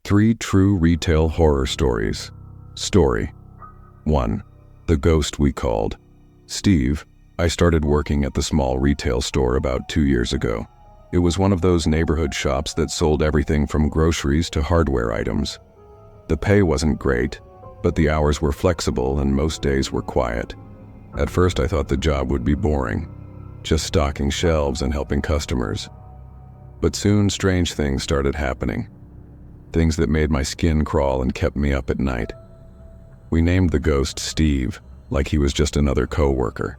3 true retail horror stories. Story 1. The Ghost We Called. Steve, I started working at the small retail store about 2 years ago. It was one of those neighborhood shops that sold everything from groceries to hardware items. The pay wasn't great, but the hours were flexible and most days were quiet. At first I thought the job would be boring, just stocking shelves and helping customers. But soon strange things started happening. Things that made my skin crawl and kept me up at night. We named the ghost Steve, like he was just another co-worker.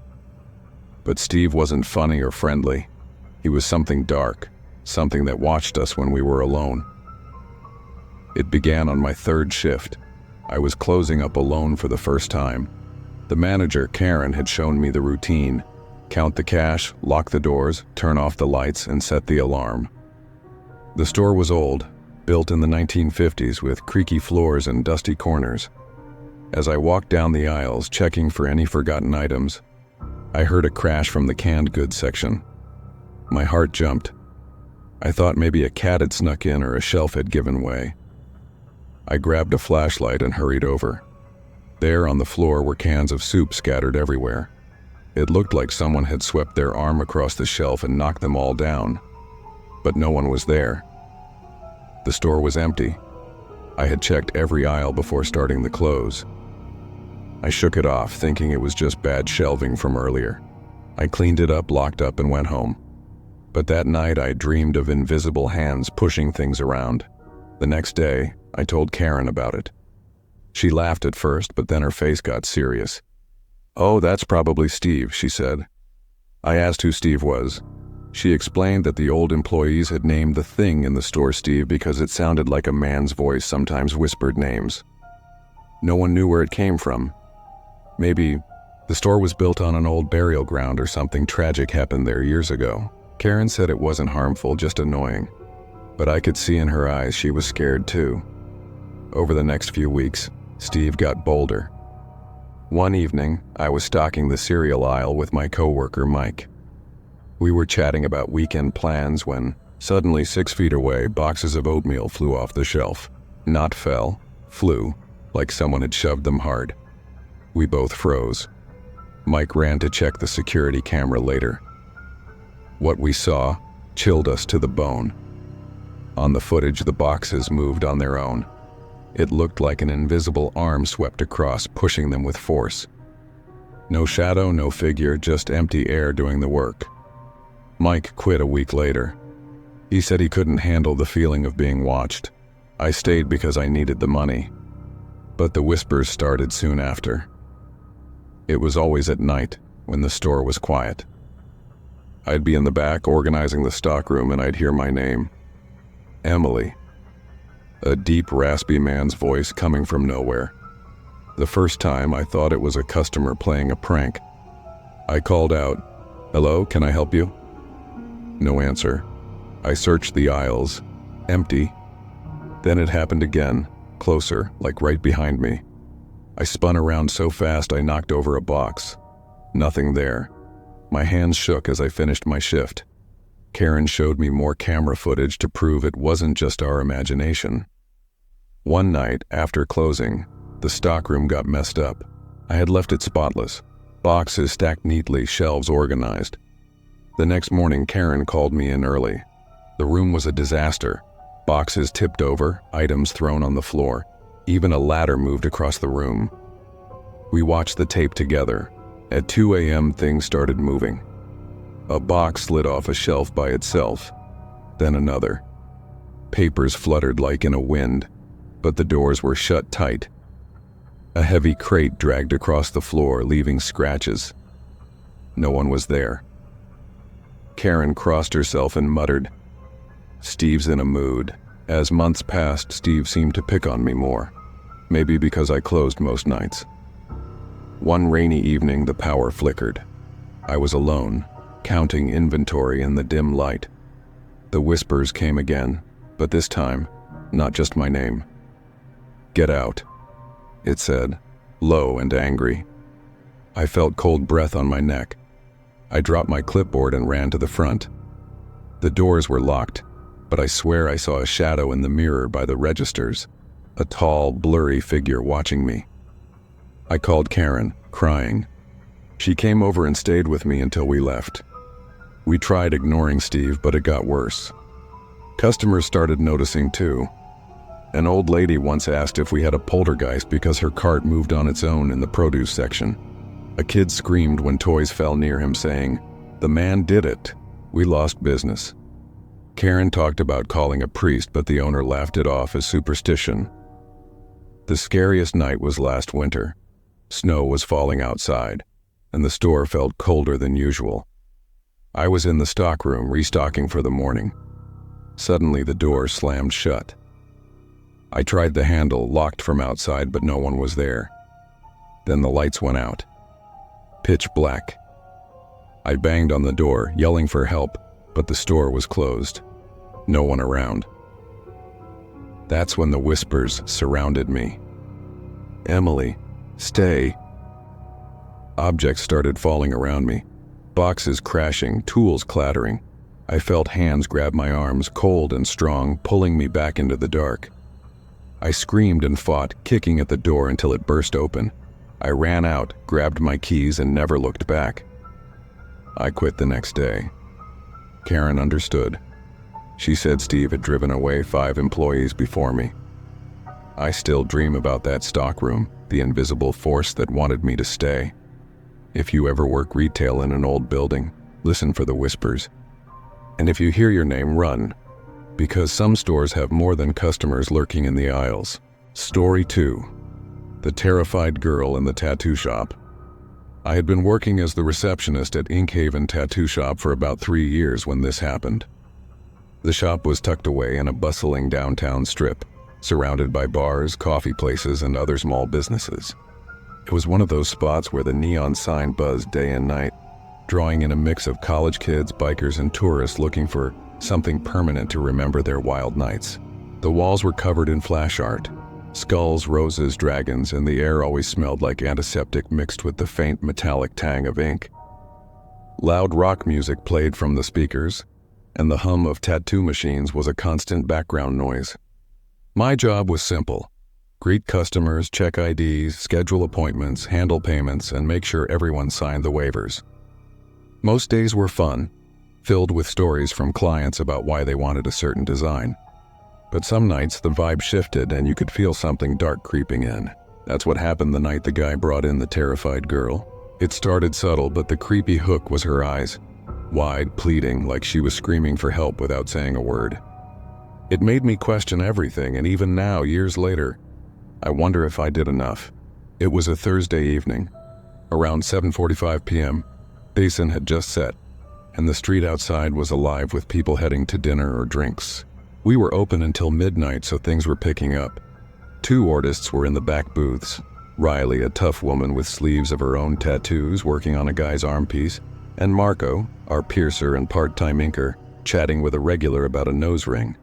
But Steve wasn't funny or friendly. He was something dark, something that watched us when we were alone. It began on my 3rd shift. I was closing up alone for the first time. The manager, Karen, had shown me the routine: count the cash, lock the doors, turn off the lights, and set the alarm. The store was old, built in the 1950s with creaky floors and dusty corners. As I walked down the aisles, checking for any forgotten items, I heard a crash from the canned goods section. My heart jumped. I thought maybe a cat had snuck in or a shelf had given way. I grabbed a flashlight and hurried over. There on the floor were cans of soup scattered everywhere. It looked like someone had swept their arm across the shelf and knocked them all down. But no one was there. The store was empty. I had checked every aisle before starting the close. I shook it off, thinking it was just bad shelving from earlier. I cleaned it up, locked up, and went home. But that night I dreamed of invisible hands pushing things around. The next day, I told Karen about it. She laughed at first, but then her face got serious. "Oh, that's probably Steve," she said. I asked who Steve was. She explained that the old employees had named the thing in the store Steve because it sounded like a man's voice sometimes whispered names. No one knew where it came from. Maybe the store was built on an old burial ground or something tragic happened there years ago. Karen said it wasn't harmful, just annoying. But I could see in her eyes she was scared too. Over the next few weeks, Steve got bolder. One evening, I was stocking the cereal aisle with my coworker, Mike. We were chatting about weekend plans when, suddenly 6 feet away, boxes of oatmeal flew off the shelf. Not fell, flew, like someone had shoved them hard. We both froze. Mike ran to check the security camera later. What we saw chilled us to the bone. On the footage, the boxes moved on their own. It looked like an invisible arm swept across, pushing them with force. No shadow, no figure, just empty air doing the work. Mike quit a week later. He said he couldn't handle the feeling of being watched. I stayed because I needed the money. But the whispers started soon after. It was always at night, when the store was quiet. I'd be in the back organizing the stockroom and I'd hear my name. Emily. A deep, raspy man's voice coming from nowhere. The first time I thought it was a customer playing a prank. I called out, "Hello, can I help you?" No answer. I searched the aisles. Empty. Then it happened again, closer, like right behind me. I spun around so fast I knocked over a box. Nothing there. My hands shook as I finished my shift. Karen showed me more camera footage to prove it wasn't just our imagination. One night, after closing, the stockroom got messed up. I had left it spotless. Boxes stacked neatly, shelves organized. The next morning, Karen called me in early. The room was a disaster. Boxes tipped over, items thrown on the floor. Even a ladder moved across the room. We watched the tape together. At 2 a.m., things started moving. A box slid off a shelf by itself, then another. Papers fluttered like in a wind, but the doors were shut tight. A heavy crate dragged across the floor, leaving scratches. No one was there. Karen crossed herself and muttered, "Steve's in a mood." As months passed, Steve seemed to pick on me more. Maybe because I closed most nights. One rainy evening, the power flickered. I was alone, counting inventory in the dim light. The whispers came again, but this time, not just my name. "Get out," it said, low and angry. I felt cold breath on my neck. I dropped my clipboard and ran to the front. The doors were locked. but I swear I saw a shadow in the mirror by the registers, a tall, blurry figure watching me. I called Karen, crying. She came over and stayed with me until we left. We tried ignoring Steve, but it got worse. Customers started noticing too. An old lady once asked if we had a poltergeist because her cart moved on its own in the produce section. A kid screamed when toys fell near him, saying, "The man did it." We lost business. Karen talked about calling a priest, but the owner laughed it off as superstition. The scariest night was last winter. Snow was falling outside, and the store felt colder than usual. I was in the stockroom restocking for the morning. Suddenly the door slammed shut. I tried the handle, locked from outside, but no one was there. Then the lights went out. Pitch black. I banged on the door, yelling for help, but the store was closed. No one around. That's when the whispers surrounded me. "Emily, stay." Objects started falling around me. Boxes crashing, tools clattering. I felt hands grab my arms, cold and strong, pulling me back into the dark. I screamed and fought, kicking at the door until it burst open. I ran out, grabbed my keys, and never looked back. I quit the next day. Karen understood. She said Steve had driven away 5 employees before me. I still dream about that stockroom, the invisible force that wanted me to stay. If you ever work retail in an old building, listen for the whispers. And if you hear your name, run, because some stores have more than customers lurking in the aisles. Story 2. The Terrified Girl in the Tattoo Shop. I had been working as the receptionist at Inkhaven Tattoo Shop for about 3 years when this happened. The shop was tucked away in a bustling downtown strip, surrounded by bars, coffee places, and other small businesses. It was one of those spots where the neon sign buzzed day and night, drawing in a mix of college kids, bikers, and tourists looking for something permanent to remember their wild nights. The walls were covered in flash art, skulls, roses, dragons, and the air always smelled like antiseptic mixed with the faint metallic tang of ink. Loud rock music played from the speakers, and the hum of tattoo machines was a constant background noise. My job was simple: greet customers, check IDs, schedule appointments, handle payments, and make sure everyone signed the waivers. Most days were fun, filled with stories from clients about why they wanted a certain design. But some nights the vibe shifted and you could feel something dark creeping in. That's what happened the night the guy brought in the terrified girl. It started subtle, but the creepy hook was her eyes, wide, pleading, like she was screaming for help without saying a word. It made me question everything, and even now, years later, I wonder if I did enough. It was a Thursday evening. Around 7:45 p.m., Basin had just set, and the street outside was alive with people heading to dinner or drinks. We were open until midnight, so things were picking up. 2 artists were in the back booths. Riley, a tough woman with sleeves of her own tattoos, working on a guy's arm piece, and Marco, our piercer and part-time inker, chatting with a regular about a nose ring.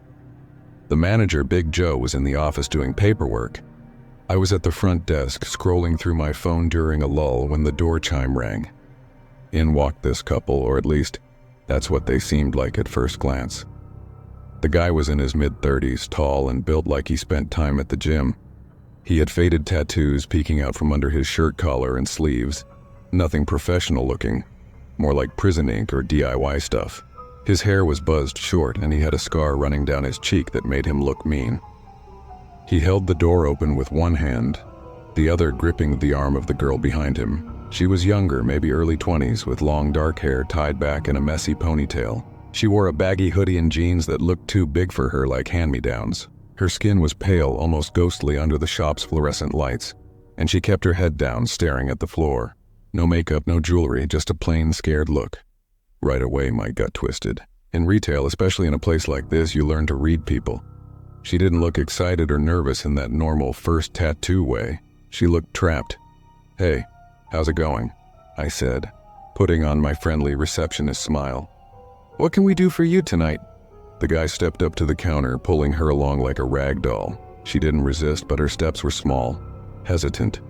The manager, Big Joe, was in the office doing paperwork. I was at the front desk, scrolling through my phone during a lull when the door chime rang. In walked this couple, or at least, that's what they seemed like at first glance. The guy was in his mid-30s, tall and built like he spent time at the gym. He had faded tattoos peeking out from under his shirt collar and sleeves. Nothing professional looking, more like prison ink or DIY stuff. His hair was buzzed short, and he had a scar running down his cheek that made him look mean. He held the door open with one hand, the other gripping the arm of the girl behind him. She was younger, maybe early 20s, with long dark hair tied back in a messy ponytail. She wore a baggy hoodie and jeans that looked too big for her, like hand-me-downs. Her skin was pale, almost ghostly under the shop's fluorescent lights, and she kept her head down, staring at the floor. No makeup, no jewelry, just a plain, scared look. Right away, my gut twisted. In retail, especially in a place like this, you learn to read people. She didn't look excited or nervous in that normal first tattoo way. She looked trapped. "Hey, how's it going?" I said, putting on my friendly receptionist smile. "What can we do for you tonight?" The guy stepped up to the counter, pulling her along like a rag doll. She didn't resist, but her steps were small, hesitant.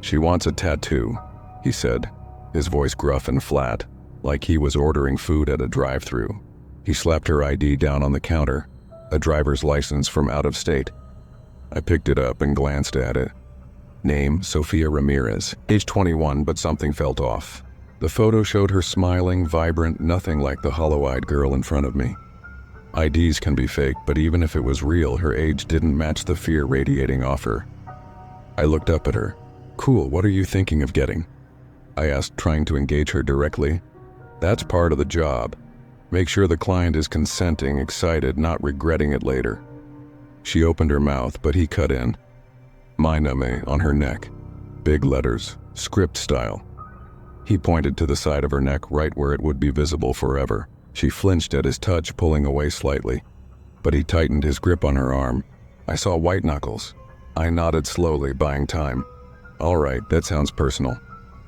"She wants a tattoo," he said, his voice gruff and flat, like he was ordering food at a drive-thru. He slapped her ID down on the counter, a driver's license from out of state. I picked it up and glanced at it. Name, Sofia Ramirez, age 21, but something felt off. The photo showed her smiling, vibrant, nothing like the hollow-eyed girl in front of me. IDs can be fake, but even if it was real, her age didn't match the fear radiating off her. I looked up at her. Cool, what are you thinking of getting? I asked, trying to engage her directly. That's part of the job. Make sure the client is consenting, excited, not regretting it later. She opened her mouth, but he cut in. My name on her neck. Big letters, script style. He pointed to the side of her neck, right where it would be visible forever. She flinched at his touch, pulling away slightly. But he tightened his grip on her arm. I saw white knuckles. I nodded slowly, buying time. All right, that sounds personal.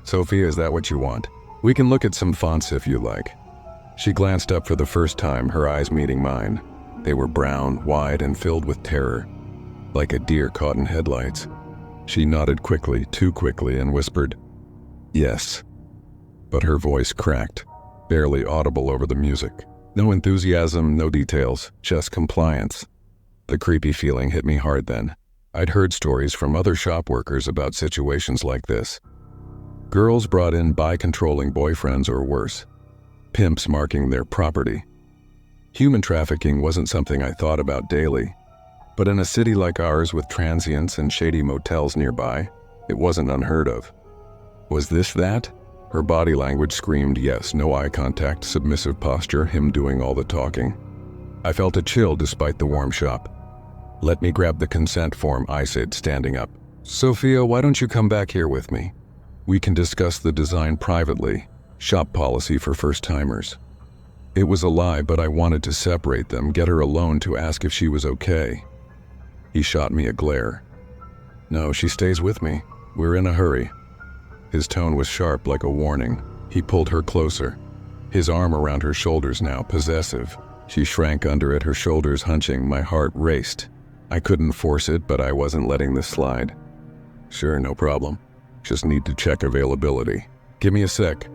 Sophia, is that what you want? We can look at some fonts if you like. She glanced up for the first time, her eyes meeting mine. They were brown, wide, and filled with terror, like a deer caught in headlights. She nodded quickly, too quickly, and whispered, yes. But her voice cracked, barely audible over the music. No enthusiasm, no details, just compliance. The creepy feeling hit me hard then. I'd heard stories from other shop workers about situations like this. Girls brought in by controlling boyfriends or worse. Pimps marking their property. Human trafficking wasn't something I thought about daily, but in a city like ours with transients and shady motels nearby, it wasn't unheard of. Was this that? Her body language screamed yes, no eye contact, submissive posture, him doing all the talking. I felt a chill despite the warm shop. Let me grab the consent form, I said, standing up. Sophia, why don't you come back here with me? We can discuss the design privately, shop policy for first-timers. It was a lie, but I wanted to separate them, get her alone to ask if she was okay. He shot me a glare. No, she stays with me. We're in a hurry. His tone was sharp, like a warning. He pulled her closer, his arm around her shoulders now, possessive. She shrank under it, her shoulders hunching. My heart raced. I couldn't force it, but I wasn't letting this slide. Sure, no problem. Just need to check availability. Give me a sec.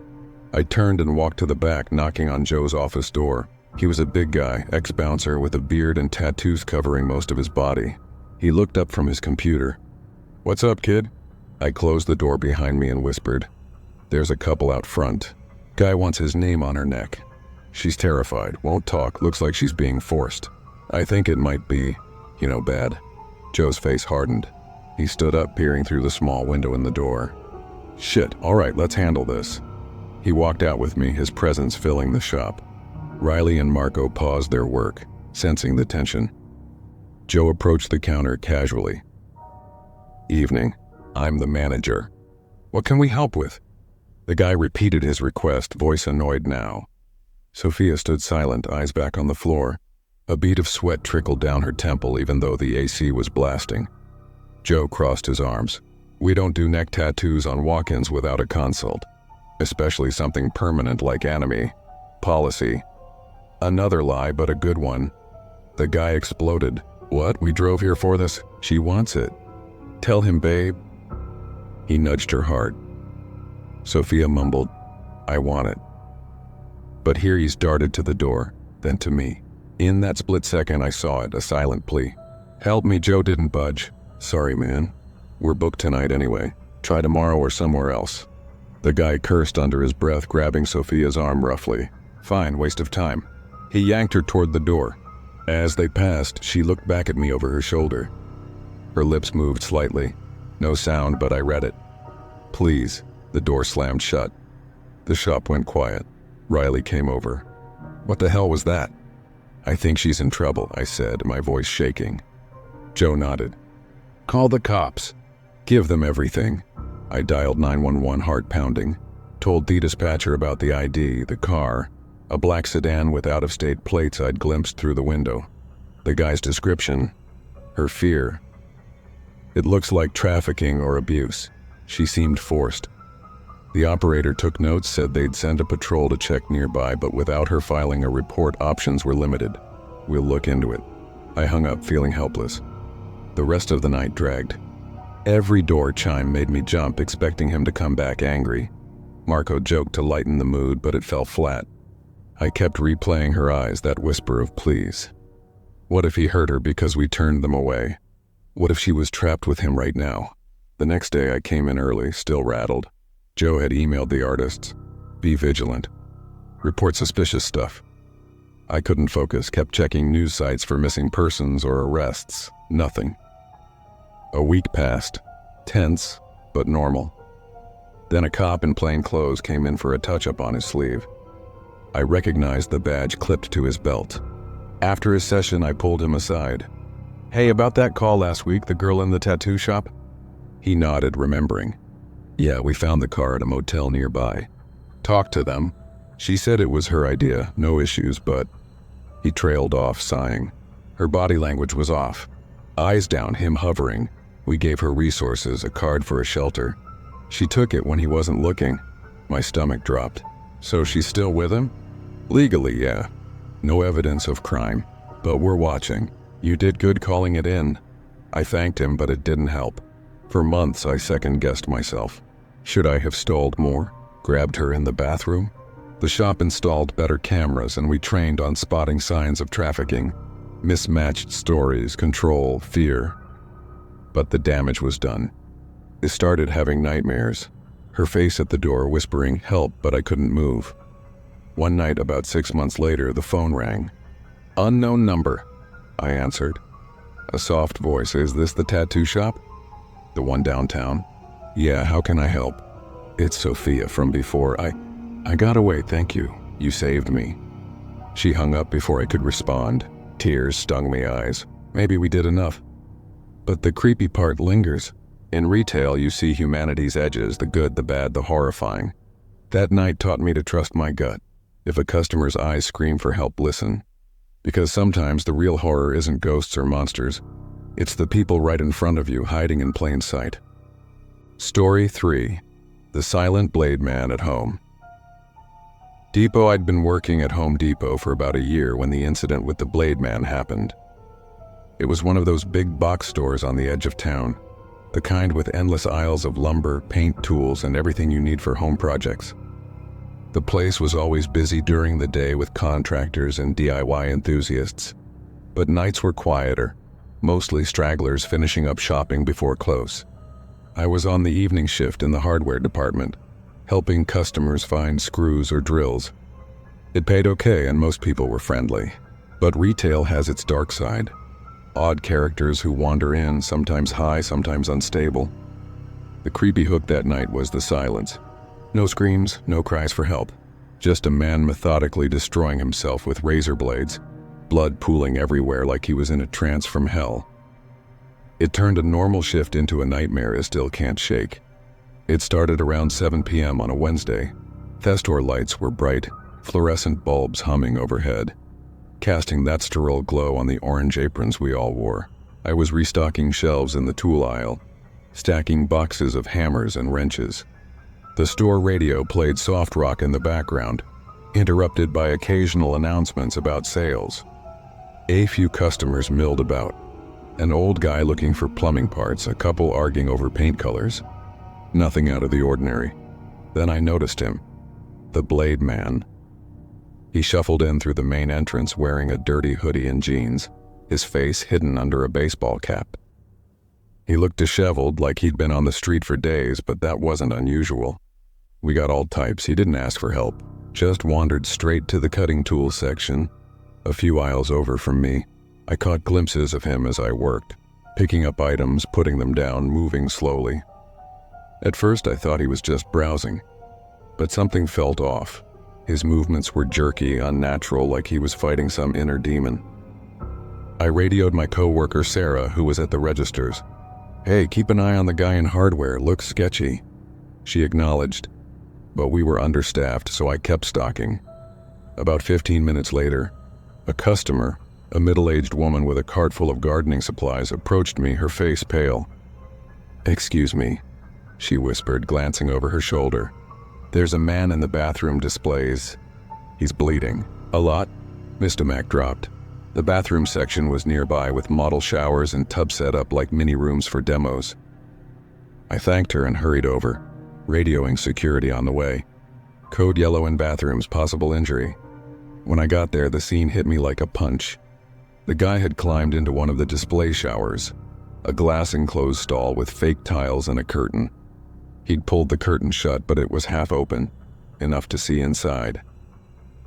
I turned and walked to the back, knocking on Joe's office door. He was a big guy, ex-bouncer with a beard and tattoos covering most of his body. He looked up from his computer. What's up, kid? I closed the door behind me and whispered, there's a couple out front. Guy wants his name on her neck. She's terrified, won't talk, looks like she's being forced. I think it might be, bad. Joe's face hardened. He stood up, peering through the small window in the door. Shit, all right, let's handle this. He walked out with me, his presence filling the shop. Riley and Marco paused their work, sensing the tension. Joe approached the counter casually. Evening. I'm the manager. What can we help with? The guy repeated his request, voice annoyed now. Sophia stood silent, eyes back on the floor. A bead of sweat trickled down her temple even though the AC was blasting. Joe crossed his arms. We don't do neck tattoos on walk-ins without a consult, especially something permanent like anime. Policy. Another lie, but a good one. The guy exploded. What? We drove here for this? She wants it. Tell him, babe. He nudged her hard. Sophia mumbled, I want it. But here he darted to the door, then to me. In that split second I saw it, a silent plea. Help me, Joe didn't budge. Sorry, man. We're booked tonight anyway. Try tomorrow or somewhere else. The guy cursed under his breath, grabbing Sophia's arm roughly. Fine, waste of time. He yanked her toward the door. As they passed, she looked back at me over her shoulder. Her lips moved slightly. No sound, but I read it. Please. The door slammed shut. The shop went quiet. Riley came over. What the hell was that? I think she's in trouble, I said, my voice shaking. Joe nodded. Call the cops. Give them everything. I dialed 911, heart pounding. Told the dispatcher about the ID, the car, a black sedan with out-of-state plates I'd glimpsed through the window. The guy's description. Her fear. It looks like trafficking or abuse. She seemed forced. The operator took notes, said they'd send a patrol to check nearby, but without her filing a report, options were limited. We'll look into it. I hung up, feeling helpless. The rest of the night dragged. Every door chime made me jump, expecting him to come back angry. Marco joked to lighten the mood, but it fell flat. I kept replaying her eyes, that whisper of please. What if he hurt her because we turned them away? What if she was trapped with him right now? The next day I came in early, still rattled. Joe had emailed the artists. Be vigilant. Report suspicious stuff. I couldn't focus, kept checking news sites for missing persons or arrests. Nothing. A week passed. Tense, but normal. Then a cop in plain clothes came in for a touch-up on his sleeve. I recognized the badge clipped to his belt. After his session, I pulled him aside. Hey, about that call last week, the girl in the tattoo shop? He nodded, remembering. Yeah, we found the car at a motel nearby. Talked to them. She said it was her idea, no issues, but... He trailed off, sighing. Her body language was off. Eyes down, him hovering. We gave her resources, a card for a shelter. She took it when he wasn't looking. My stomach dropped. So she's still with him? Legally, yeah. No evidence of crime. But we're watching. You did good calling it in. I thanked him, but it didn't help. For months, I second-guessed myself. Should I have stalled more? Grabbed her in the bathroom? The shop installed better cameras, and we trained on spotting signs of trafficking. Mismatched stories, control, fear. But the damage was done. I started having nightmares. Her face at the door whispering help, but I couldn't move. One night, about 6 months later, the phone rang. Unknown number, I answered. A soft voice, is this the tattoo shop? The one downtown? Yeah, how can I help? It's Sophia from before. I got away, thank you. You saved me. She hung up before I could respond. Tears stung my eyes. Maybe we did enough. But the creepy part lingers. In retail, you see humanity's edges, the good, the bad, the horrifying. That night taught me to trust my gut. If a customer's eyes scream for help, listen. Because sometimes the real horror isn't ghosts or monsters. It's the people right in front of you, hiding in plain sight. Story 3. The Silent Blade Man at Home. I'd been working at Home Depot for about a year when the incident with the Blade Man happened. It was one of those big box stores on the edge of town. The kind with endless aisles of lumber, paint tools, and everything you need for home projects. The place was always busy during the day with contractors and DIY enthusiasts. But nights were quieter, mostly stragglers finishing up shopping before close. I was on the evening shift in the hardware department, helping customers find screws or drills. It paid okay and most people were friendly. But retail has its dark side. Odd characters who wander in, sometimes high, sometimes unstable. The creepy hook that night was the silence. No screams, no cries for help. Just a man methodically destroying himself with razor blades, blood pooling everywhere like he was in a trance from hell. It turned a normal shift into a nightmare I still can't shake. It started around 7 p.m. on a Wednesday. Thestor lights were bright, fluorescent bulbs humming overhead, casting that sterile glow on the orange aprons we all wore. I was restocking shelves in the tool aisle, stacking boxes of hammers and wrenches. The store radio played soft rock in the background, interrupted by occasional announcements about sales. A few customers milled about. An old guy looking for plumbing parts, a couple arguing over paint colors. Nothing out of the ordinary. Then I noticed him. The Blade Man. He shuffled in through the main entrance wearing a dirty hoodie and jeans, his face hidden under a baseball cap. He looked disheveled, like he'd been on the street for days, but that wasn't unusual. We got all types. He didn't ask for help, just wandered straight to the cutting tools section. A few aisles over from me, I caught glimpses of him as I worked, picking up items, putting them down, moving slowly. At first I thought he was just browsing, but something felt off. His movements were jerky, unnatural, like he was fighting some inner demon. I radioed my coworker Sarah, who was at the registers. Hey, keep an eye on the guy in hardware, looks sketchy. She acknowledged, but we were understaffed, so I kept stocking. About 15 minutes later, a customer, a middle-aged woman with a cart full of gardening supplies, approached me, her face pale. Excuse me, she whispered, glancing over her shoulder. There's a man in the bathroom displays. He's bleeding. A lot? Miss Mac dropped. The bathroom section was nearby with model showers and tub set up like mini rooms for demos. I thanked her and hurried over, radioing security on the way. Code yellow in bathrooms, possible injury. When I got there, the scene hit me like a punch. The guy had climbed into one of the display showers, a glass-enclosed stall with fake tiles and a curtain. He'd pulled the curtain shut, but it was half open, enough to see inside.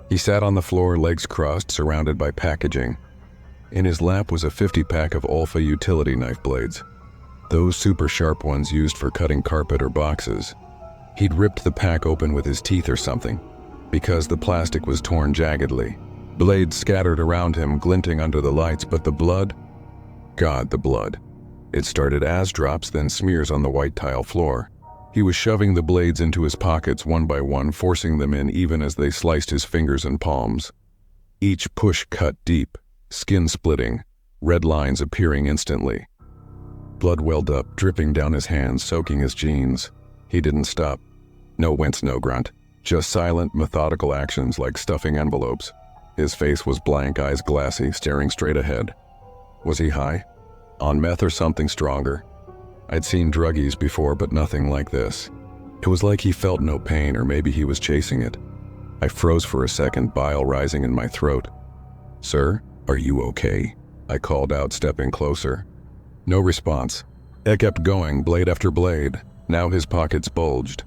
He sat on the floor, legs crossed, surrounded by packaging. In his lap was a 50-pack of Olfa utility knife blades, those super sharp ones used for cutting carpet or boxes. He'd ripped the pack open with his teeth or something, because the plastic was torn jaggedly. Blades scattered around him, glinting under the lights, but the blood? God, the blood. It started as drops, then smears on the white tile floor. He was shoving the blades into his pockets one by one, forcing them in even as they sliced his fingers and palms. Each push cut deep, skin splitting, red lines appearing instantly. Blood welled up, dripping down his hands, soaking his jeans. He didn't stop. No wince, no grunt. Just silent, methodical actions like stuffing envelopes. His face was blank, eyes glassy, staring straight ahead. Was he high? On meth or something stronger? I'd seen druggies before, but nothing like this. It was like he felt no pain, or maybe he was chasing it. I froze for a second, bile rising in my throat. "Sir, are you okay?" I called out, stepping closer. No response. I kept going, blade after blade. Now his pockets bulged,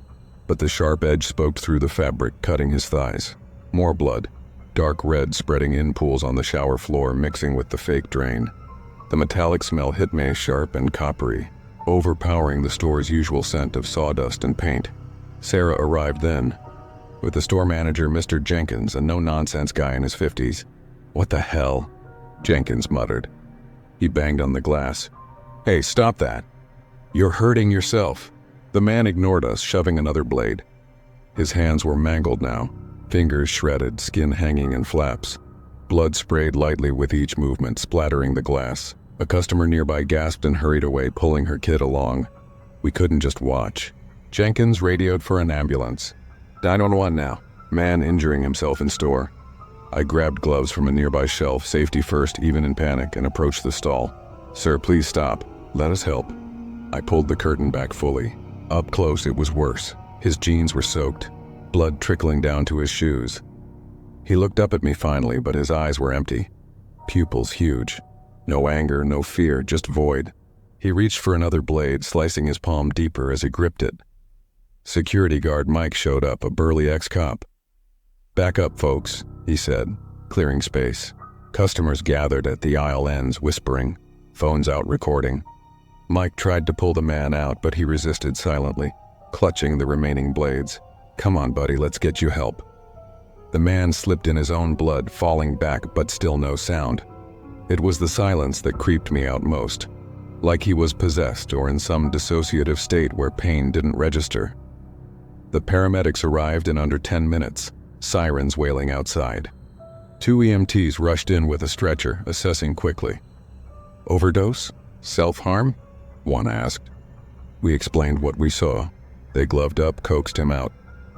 but the sharp edge spoke through the fabric, cutting his thighs. More blood, dark red spreading in pools on the shower floor, mixing with the fake drain. The metallic smell hit me, sharp and coppery, overpowering the store's usual scent of sawdust and paint. Sarah arrived then, with the store manager, Mr. Jenkins, a no-nonsense guy in his 50s. "What the hell?" Jenkins muttered. He banged on the glass. "Hey, stop that. You're hurting yourself." The man ignored us, shoving another blade. His hands were mangled now, fingers shredded, skin hanging in flaps. Blood sprayed lightly with each movement, splattering the glass. A customer nearby gasped and hurried away, pulling her kid along. We couldn't just watch. Jenkins radioed for an ambulance. 911 now. Man injuring himself in store. I grabbed gloves from a nearby shelf, safety first, even in panic, and approached the stall. "Sir, please stop. Let us help." I pulled the curtain back fully. Up close, it was worse. His jeans were soaked, blood trickling down to his shoes. He looked up at me finally, but his eyes were empty. Pupils huge. No anger, no fear, just void. He reached for another blade, slicing his palm deeper as he gripped it. Security guard Mike showed up, a burly ex-cop. "Back up, folks," he said, clearing space. Customers gathered at the aisle ends, whispering, phones out recording. Mike tried to pull the man out, but he resisted silently, clutching the remaining blades. "Come on, buddy, let's get you help." The man slipped in his own blood, falling back, but still no sound. It was the silence that creeped me out most, like he was possessed or in some dissociative state where pain didn't register. The paramedics arrived in under 10 minutes, sirens wailing outside. 2 EMTs rushed in with a stretcher, assessing quickly. "Overdose? Self-harm?" one asked. We explained what we saw. They gloved up, coaxed him out.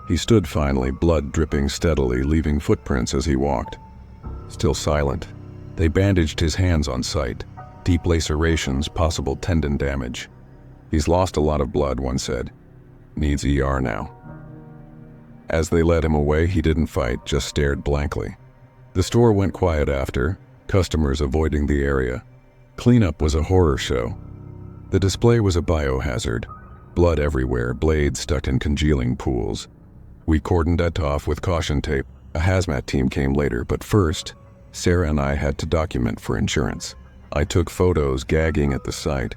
He stood finally, blood dripping steadily, leaving footprints as he walked. Still silent. They bandaged his hands on sight. Deep lacerations, possible tendon damage. "He's lost a lot of blood," one said. "Needs ER now." As they led him away, he didn't fight, just stared blankly. The store went quiet after, customers avoiding the area. Cleanup was a horror show. The display was a biohazard. Blood everywhere, blades stuck in congealing pools. We cordoned it off with caution tape. A hazmat team came later, but first, Sarah and I had to document for insurance. I took photos, gagging at the site.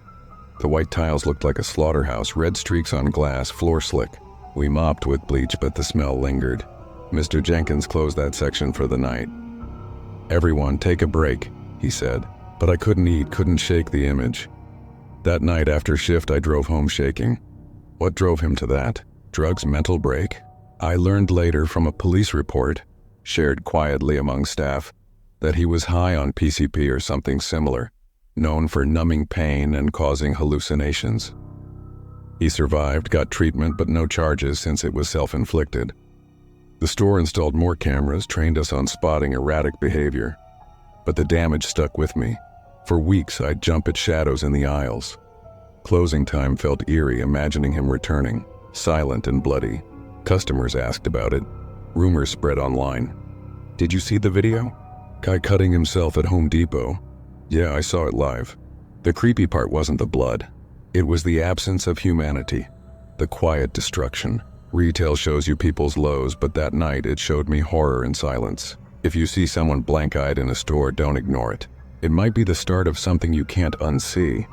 The white tiles looked like a slaughterhouse, red streaks on glass, floor slick. We mopped with bleach, but the smell lingered. Mr. Jenkins closed that section for the night. "Everyone, take a break," he said, but I couldn't eat, couldn't shake the image. That night after shift, I drove home shaking. What drove him to that? Drugs, mental break? I learned later from a police report, shared quietly among staff, that he was high on PCP or something similar, known for numbing pain and causing hallucinations. He survived, got treatment, but no charges since it was self-inflicted. The store installed more cameras, trained us on spotting erratic behavior. But the damage stuck with me. For weeks, I'd jump at shadows in the aisles. Closing time felt eerie, imagining him returning, silent and bloody. Customers asked about it. Rumors spread online. Did you see the video? Guy cutting himself at Home Depot. Yeah, I saw it live. The creepy part wasn't the blood. It was the absence of humanity. The quiet destruction. Retail shows you people's lows, but that night it showed me horror and silence. If you see someone blank-eyed in a store, don't ignore it. It might be the start of something you can't unsee.